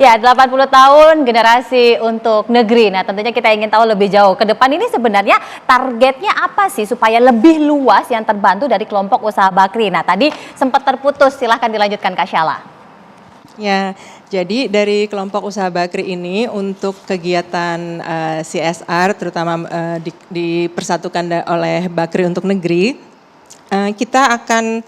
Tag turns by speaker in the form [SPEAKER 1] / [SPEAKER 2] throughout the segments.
[SPEAKER 1] Ya, 80 tahun generasi untuk negeri. Nah, tentunya kita ingin tahu lebih jauh ke depan ini sebenarnya targetnya apa sih supaya lebih luas yang terbantu dari kelompok usaha Bakri. Nah, tadi sempat terputus, silahkan dilanjutkan Kak Syala.
[SPEAKER 2] Ya, jadi dari kelompok usaha Bakri ini untuk kegiatan CSR terutama dipersatukan oleh Bakri untuk negeri, kita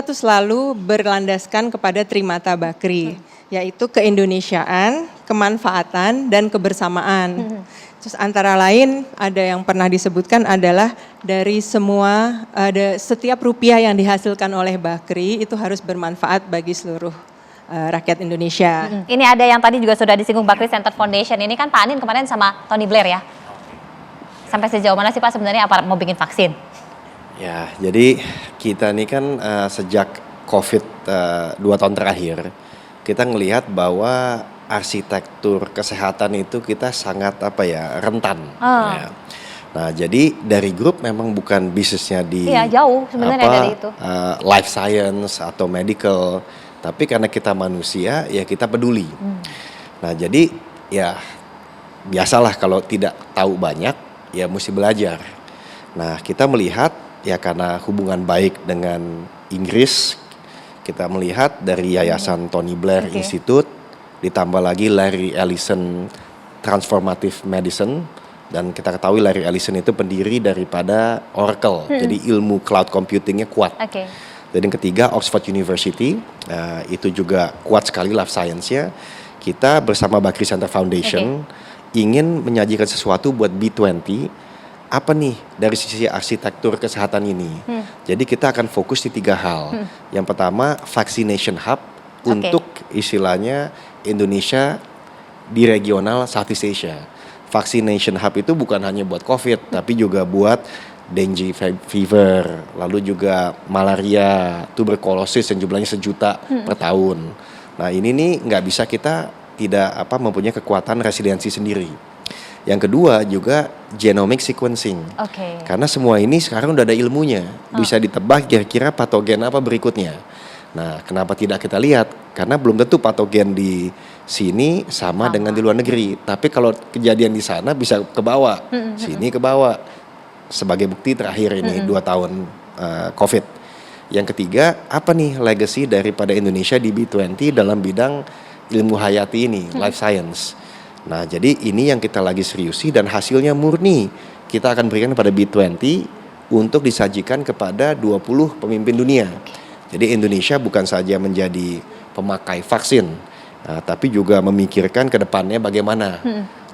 [SPEAKER 2] tuh selalu berlandaskan kepada trimata Bakri, yaitu keindonesiaan, kemanfaatan, dan kebersamaan. Terus antara lain ada yang pernah disebutkan adalah dari setiap rupiah yang dihasilkan oleh Bakri itu harus bermanfaat bagi seluruh rakyat Indonesia.
[SPEAKER 1] Ini ada yang tadi juga sudah disinggung Bakri Center Foundation. Ini kan Pak Anin kemarin sama Tony Blair ya. Sampai sejauh mana sih Pak sebenarnya apa mau bikin vaksin?
[SPEAKER 3] Ya, jadi kita ini kan sejak COVID 2 tahun terakhir, kita ngelihat bahwa arsitektur kesehatan itu kita sangat rentan. Ya. Nah, jadi dari grup memang bukan bisnisnya di
[SPEAKER 1] jauh sebenarnya dari itu.
[SPEAKER 3] Life science atau medical, tapi karena kita manusia ya kita peduli. Nah, jadi ya biasalah kalau tidak tahu banyak ya mesti belajar. Nah, kita melihat ya karena hubungan baik dengan Inggris, kita melihat dari Yayasan Tony Blair Institute, ditambah lagi Larry Ellison Transformative Medicine, dan kita ketahui Larry Ellison itu pendiri daripada Oracle, jadi ilmu cloud computingnya kuat. Dan yang ketiga Oxford University, itu juga kuat sekali life science-nya. Kita bersama Bakri Center Foundation ingin menyajikan sesuatu buat B20, apa nih dari sisi arsitektur kesehatan ini. Jadi kita akan fokus di 3 hal. Yang pertama vaccination hub untuk istilahnya Indonesia di regional Southeast Asia. Vaccination hub itu bukan hanya buat COVID, tapi juga buat dengue fever, lalu juga malaria, tuberkulosis yang jumlahnya 1 juta per tahun. Nah ini nih nggak bisa kita tidak mempunyai kekuatan residensi sendiri. Yang kedua juga genomic sequencing, karena semua ini sekarang udah ada ilmunya, bisa ditebak kira-kira patogen apa berikutnya. Nah, kenapa tidak kita lihat? Karena belum tentu patogen di sini sama dengan di luar negeri. Tapi kalau kejadian di sana bisa ke bawah, sini ke bawah. Sebagai bukti terakhir ini 2 tahun COVID. Yang ketiga, apa nih legacy daripada Indonesia di B20 dalam bidang ilmu hayati ini, life science. Nah, jadi ini yang kita lagi seriusi dan hasilnya murni kita akan berikan kepada B20 untuk disajikan kepada 20 pemimpin dunia. Jadi Indonesia bukan saja menjadi pemakai vaksin, tapi juga memikirkan ke depannya bagaimana.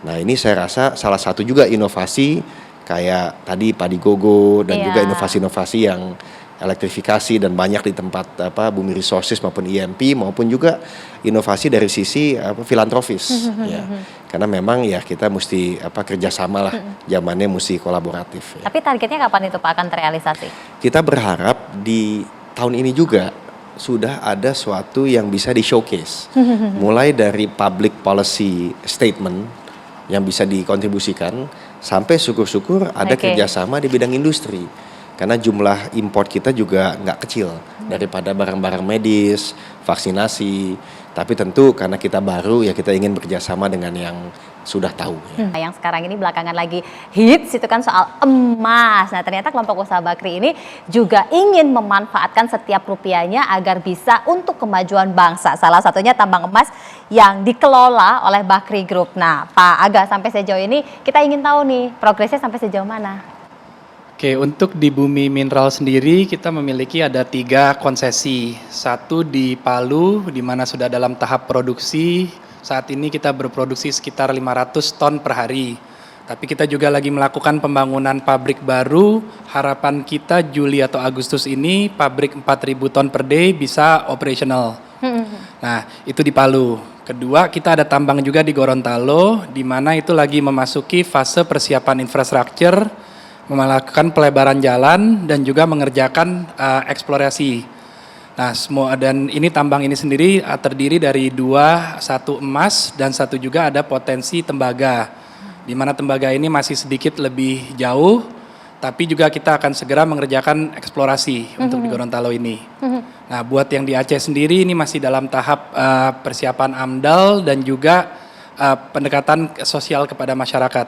[SPEAKER 3] Nah ini saya rasa salah satu juga inovasi kayak tadi Padi Gogo dan juga inovasi-inovasi yang elektrifikasi dan banyak di tempat Bumi Resources maupun IMP maupun juga inovasi dari sisi filantropis. Ya. Karena memang ya kita mesti kerjasama lah, zamannya mesti kolaboratif.
[SPEAKER 1] Tapi targetnya kapan itu Pak akan terrealisasi?
[SPEAKER 3] Kita berharap di tahun ini juga sudah ada suatu yang bisa di-showcase. Mulai dari public policy statement yang bisa dikontribusikan, sampai syukur-syukur ada kerjasama di bidang industri. Karena jumlah import kita juga nggak kecil daripada barang-barang medis, vaksinasi. Tapi tentu karena kita baru ya kita ingin bekerjasama dengan yang sudah tahu.
[SPEAKER 1] Yang sekarang ini belakangan lagi hits itu kan soal emas. Nah ternyata kelompok usaha Bakri ini juga ingin memanfaatkan setiap rupiahnya agar bisa untuk kemajuan bangsa. Salah satunya tambang emas yang dikelola oleh Bakri Group. Nah Pak Aga, sampai sejauh ini kita ingin tahu nih progresnya sampai sejauh mana?
[SPEAKER 4] Oke, untuk di Bumi Mineral sendiri kita memiliki ada 3 konsesi. 1 di Palu di mana sudah dalam tahap produksi. Saat ini kita berproduksi sekitar 500 ton per hari. Tapi kita juga lagi melakukan pembangunan pabrik baru. Harapan kita Juli atau Agustus ini pabrik 4.000 ton per day bisa operational. Nah, itu di Palu. Kedua, kita ada tambang juga di Gorontalo di mana itu lagi memasuki fase persiapan infrastruktur, melakukan pelebaran jalan dan juga mengerjakan eksplorasi. Nah, dan ini tambang ini sendiri terdiri dari 2, 1 emas dan 1 juga ada potensi tembaga. Di mana tembaga ini masih sedikit lebih jauh Tapi juga kita akan segera mengerjakan eksplorasi untuk di Gorontalo ini. Nah, buat yang di Aceh sendiri ini masih dalam tahap persiapan AMDAL dan juga pendekatan sosial kepada masyarakat.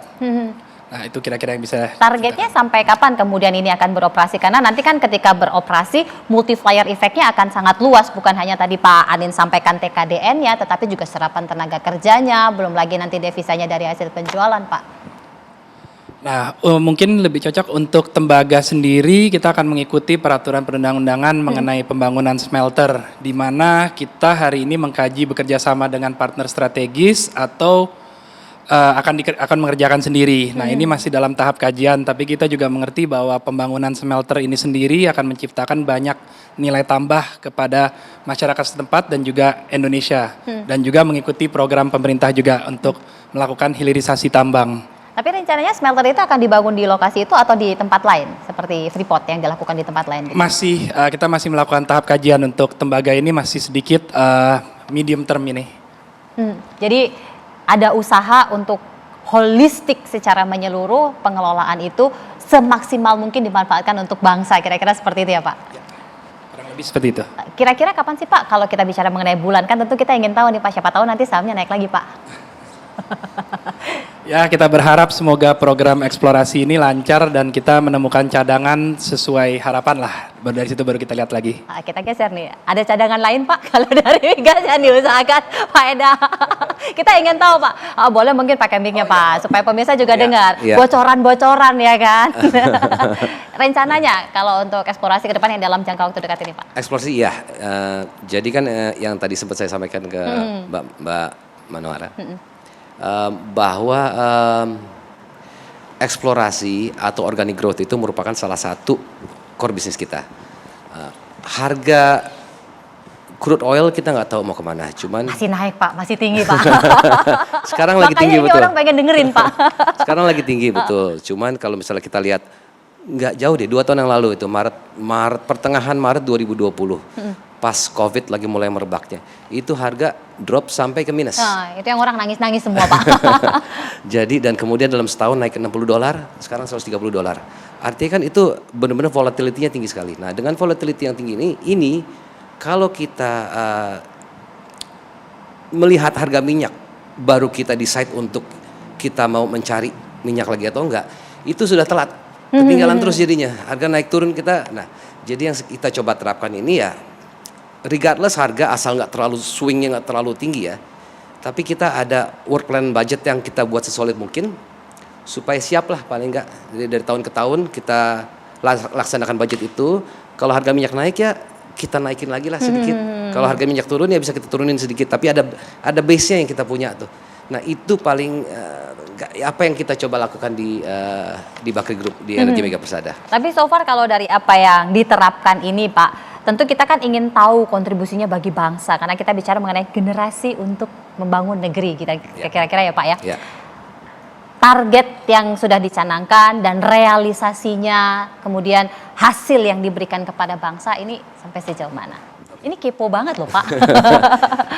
[SPEAKER 4] Nah, itu kira-kira yang bisa.
[SPEAKER 1] Targetnya sampai kapan kemudian ini akan beroperasi? Karena nanti kan ketika beroperasi multiplier efeknya akan sangat luas, bukan hanya tadi Pak Anin sampaikan TKDN-nya, tetapi juga serapan tenaga kerjanya, belum lagi nanti devisanya dari hasil penjualan, Pak.
[SPEAKER 4] Nah, mungkin lebih cocok untuk tembaga sendiri, kita akan mengikuti peraturan perundang-undangan mengenai pembangunan smelter, di mana kita hari ini mengkaji bekerja sama dengan partner strategis atau akan mengerjakan sendiri. Nah, ini masih dalam tahap kajian, tapi kita juga mengerti bahwa pembangunan smelter ini sendiri akan menciptakan banyak nilai tambah kepada masyarakat setempat dan juga Indonesia, dan juga mengikuti program pemerintah juga untuk melakukan hilirisasi tambang.
[SPEAKER 1] Tapi rencananya smelter itu akan dibangun di lokasi itu atau di tempat lain, seperti Freeport yang dilakukan di tempat lain?
[SPEAKER 4] Masih, kita masih melakukan tahap kajian untuk tembaga ini, masih sedikit medium term ini.
[SPEAKER 1] Jadi ada usaha untuk holistik secara menyeluruh, pengelolaan itu semaksimal mungkin dimanfaatkan untuk bangsa, kira-kira seperti itu ya Pak?
[SPEAKER 4] Kurang lebih seperti itu.
[SPEAKER 1] Kira-kira kapan sih Pak kalau kita bicara mengenai bulan? Kan tentu kita ingin tahu nih Pak, siapa tahu nanti sahamnya naik lagi Pak.
[SPEAKER 4] Ya, kita berharap semoga program eksplorasi ini lancar dan kita menemukan cadangan sesuai harapan lah. Baru dari situ baru kita lihat lagi.
[SPEAKER 1] Kita geser nih, ada cadangan lain Pak kalau dari migas yang diusahakan Pak Eda. Kita ingin tahu Pak, boleh mungkin pakai mic-nya Pak, supaya pemirsa juga dengar. Bocoran-bocoran ya kan. Rencananya kalau untuk eksplorasi ke depan yang dalam jangka waktu dekat ini Pak?
[SPEAKER 5] Eksplorasi ya, jadi kan yang tadi sempat saya sampaikan ke Mbak Manwara, bahwa eksplorasi atau organic growth itu merupakan salah satu core bisnis kita. Harga crude oil kita nggak tahu mau kemana, cuman
[SPEAKER 1] masih naik Pak, masih tinggi Pak.
[SPEAKER 5] sekarang lagi tinggi
[SPEAKER 1] betul. Makanya
[SPEAKER 5] betul.
[SPEAKER 1] orang pengen dengerin Pak.
[SPEAKER 5] Sekarang lagi tinggi betul. Cuman kalau misalnya kita lihat nggak jauh deh, 2 tahun yang lalu itu pertengahan Maret 2020. Pas COVID lagi mulai merebaknya, itu harga drop sampai ke minus.
[SPEAKER 1] Nah, itu yang orang nangis-nangis semua Pak.
[SPEAKER 5] Jadi dan kemudian dalam setahun naik ke $60, sekarang $130. Artinya kan itu benar-benar volatility-nya tinggi sekali. Nah, dengan volatility yang tinggi ini kalau kita melihat harga minyak, baru kita decide untuk kita mau mencari minyak lagi atau enggak, itu sudah telat. Ketinggalan terus jadinya. Harga naik turun kita. Nah, jadi yang kita coba terapkan ini ya, regardless harga asal nggak terlalu swingnya nggak terlalu tinggi ya, tapi kita ada work plan budget yang kita buat sesolid mungkin supaya siap lah paling nggak. Jadi dari tahun ke tahun kita laksanakan budget itu. Kalau harga minyak naik ya kita naikin lagi lah sedikit. Kalau harga minyak turun ya bisa kita turunin sedikit. Tapi ada base-nya yang kita punya tuh. Nah itu paling apa yang kita coba lakukan di Bakri Group di Energi Mega Persada.
[SPEAKER 1] Tapi so far kalau dari apa yang diterapkan ini Pak, tentu kita kan ingin tahu kontribusinya bagi bangsa, karena kita bicara mengenai generasi untuk membangun negeri kita kira-kira ya Pak ya. Target yang sudah dicanangkan dan realisasinya, kemudian hasil yang diberikan kepada bangsa ini sampai sejauh mana? Ini kepo banget loh Pak.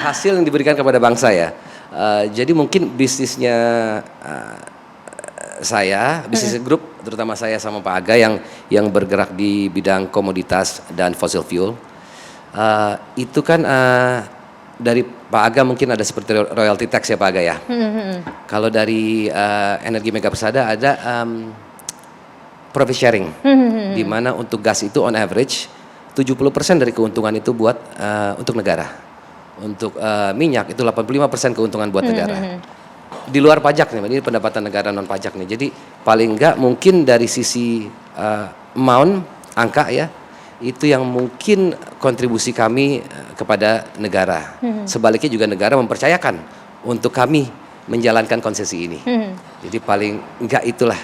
[SPEAKER 5] Hasil yang diberikan kepada bangsa ya. Jadi mungkin bisnisnya bisnis grup, terutama saya sama Pak Aga yang bergerak di bidang komoditas dan fossil fuel, itu kan dari Pak Aga mungkin ada seperti royalty tax ya Pak Aga ya. Kalau dari Energi Mega Persada ada profit sharing, di mana untuk gas itu on average 70% dari keuntungan itu buat untuk negara. Untuk minyak itu 85% keuntungan buat negara. Di luar pajak nih, ini pendapatan negara non pajak nih. Jadi paling enggak mungkin dari sisi amount, angka ya, itu yang mungkin kontribusi kami kepada negara. Sebaliknya juga negara mempercayakan untuk kami menjalankan konsesi ini. Jadi paling enggak itulah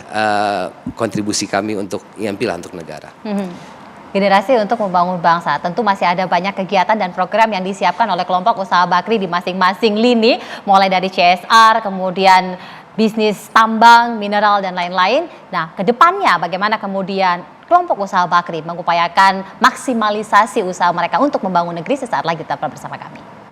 [SPEAKER 5] kontribusi kami untuk IMP lah untuk negara.
[SPEAKER 1] Generasi untuk membangun bangsa, tentu masih ada banyak kegiatan dan program yang disiapkan oleh kelompok usaha Bakri di masing-masing lini, mulai dari CSR, kemudian bisnis tambang, mineral, dan lain-lain. Nah, ke depannya bagaimana kemudian kelompok usaha Bakri mengupayakan maksimalisasi usaha mereka untuk membangun negeri? Sesaat lagi tetaplah bersama kami.